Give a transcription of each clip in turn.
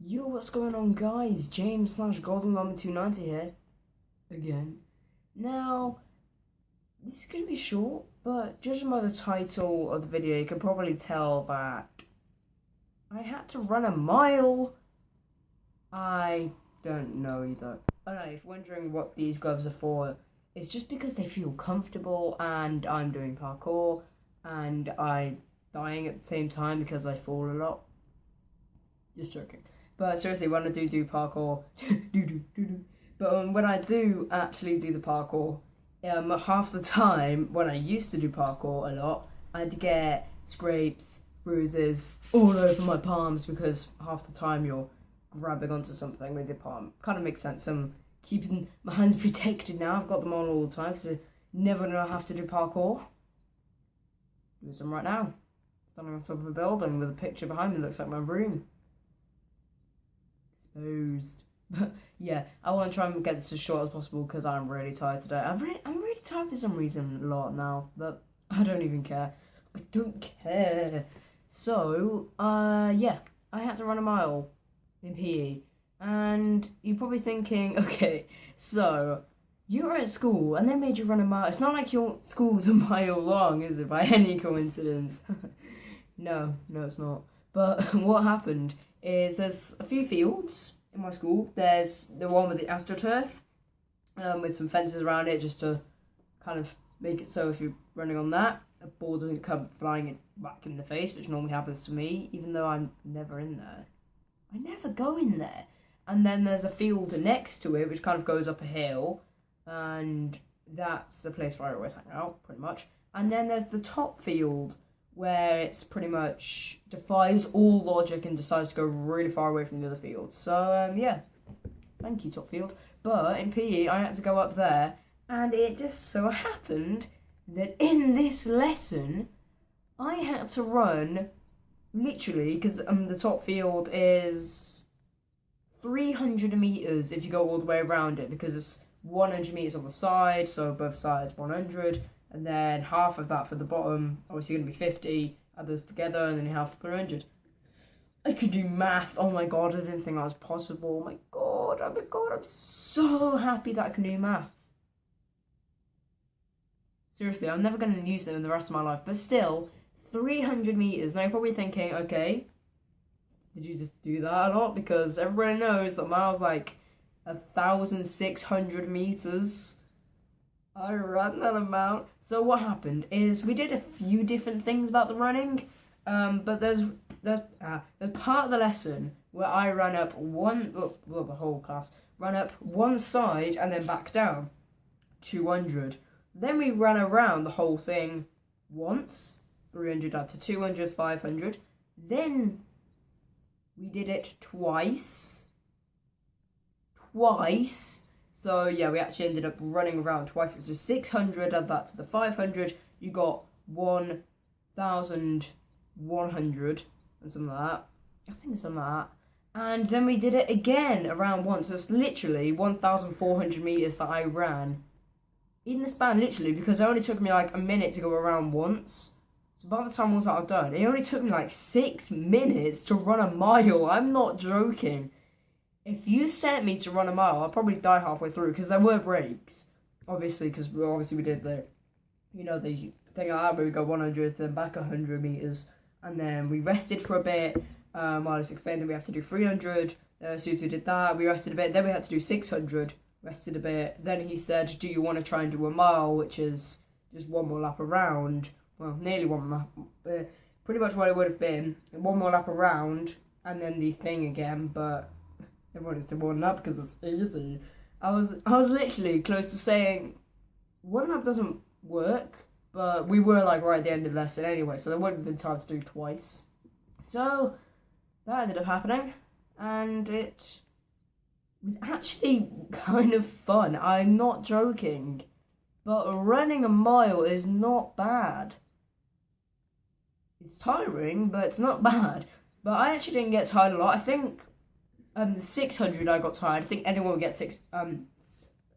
Yo, what's going on, guys? James slash Golden Llama 290 here. Again. Now, this is going to be short, but judging by the title of the video, you can probably tell that I had to run a mile. I don't know either. I don't know, if you're wondering what these gloves are for, it's just because they feel comfortable and I'm doing parkour and I'm dying at the same time because I fall a lot. Just joking. But seriously, when I do parkour, But when I do actually do the parkour, half the time when I used to do parkour a lot, I'd get scrapes, bruises all over my palms because half the time you're grabbing onto something with your palm. Kind of makes sense. I'm keeping my hands protected now. I've got them on all the time because I never know I have to do parkour. Do some right now. Standing on top of a building with a picture behind me looks like my room. Exposed. Yeah, I want to try and get this as short as possible because I'm really tired today. I'm really tired for some reason a lot now, but I don't even care. I don't care. So, yeah, I had to run a mile in PE, and you're probably thinking, okay, so you were at school and they made you run a mile. It's not like your school's a mile long, is it, by any coincidence? No, it's not. But what happened is there's a few fields in my school. There's the one with the AstroTurf, with some fences around it just to kind of make it so if you're running on that, a ball doesn't come flying back in the face, which normally happens to me, even though I'm never in there. I never go in there. And then there's a field next to it, which kind of goes up a hill, and that's the place where I always hang out, pretty much. And then there's the top field, where it's pretty much defies all logic and decides to go really far away from the other fields. So, yeah, thank you, top field. But in PE, I had to go up there, and it just so happened that in this lesson, I had to run, literally, because the top field is 300 meters if you go all the way around it, because it's 100 meters on the side, so both sides 100. And then half of that for the bottom, obviously going to be 50, add those together, and then you have 300. I could do math. Oh my god, I didn't think that was possible. Oh my god, I'm so happy that I can do math. Seriously, I'm never going to use them in the rest of my life, but still, 300 meters. Now you're probably thinking, okay, did you just do that a lot? Because everybody knows that miles like 1,600 meters. I ran that amount. So what happened is we did a few different things about the running, but there's part of the lesson where I ran up the whole class ran up one side and then back down, 200. Then we ran around the whole thing once, 300 up to 200, 500. Then we did it twice. So yeah, we actually ended up running around twice. It was 600, add that to the 500, you got 1,100 and something like that. I think it's something like that. And then we did it again around once. It's literally 1,400 meters that I ran in the span, literally, because it only took me like a minute to go around once. So by the time all that I've done, it only took me like 6 minutes to run a mile. I'm not joking. If you sent me to run a mile, I'd probably die halfway through because there were breaks, obviously, because we did the thing like that where we go 100, then back 100 meters, and then we rested for a bit. I just explained that we have to do 300. So we did that. We rested a bit. Then we had to do 600. Rested a bit. Then he said, "Do you want to try and do a mile, which is just one more lap around?" Well, nearly one lap. Pretty much what it would have been. One more lap around, and then the thing again, but everyone needs to warm up because it's easy. I was literally close to saying one lap doesn't work, but we were like right at the end of the lesson anyway, so there wouldn't have been time to do twice. So that ended up happening, and it was actually kind of fun. I'm not joking, but running a mile is not bad. It's tiring, but it's not bad. But I actually didn't get tired a lot. I think the 600 I got tired. I think anyone would get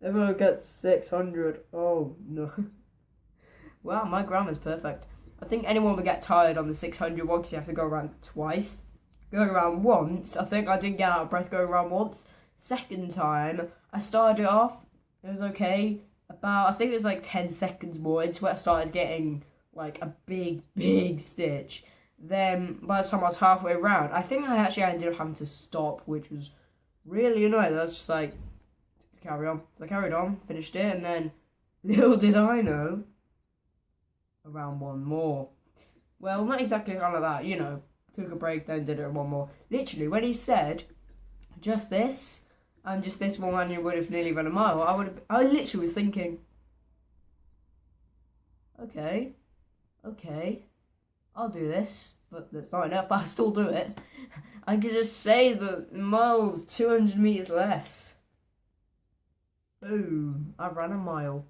everyone would get 600. Oh no. Wow, my grammar's perfect. I think anyone would get tired on the 600 one because you have to go around twice. going around once. I think I did get out of breath going around once. Second time, I started it off. It was okay. I think it was like 10 seconds more into it, I started getting like a big stitch. Then by the time I was halfway around, I think I actually ended up having to stop, which was really annoying. I was just like, carry on. So I carried on, finished it, and then little did I know, around one more. Well, not exactly kind of that, took a break, then did it one more. Literally, when he said, just this, and just this one, and you would have nearly run a mile, I literally was thinking, okay, I'll do this, but that's not enough, but I'll still do it. I could just say that miles, 200 metres less. Boom, I ran a mile.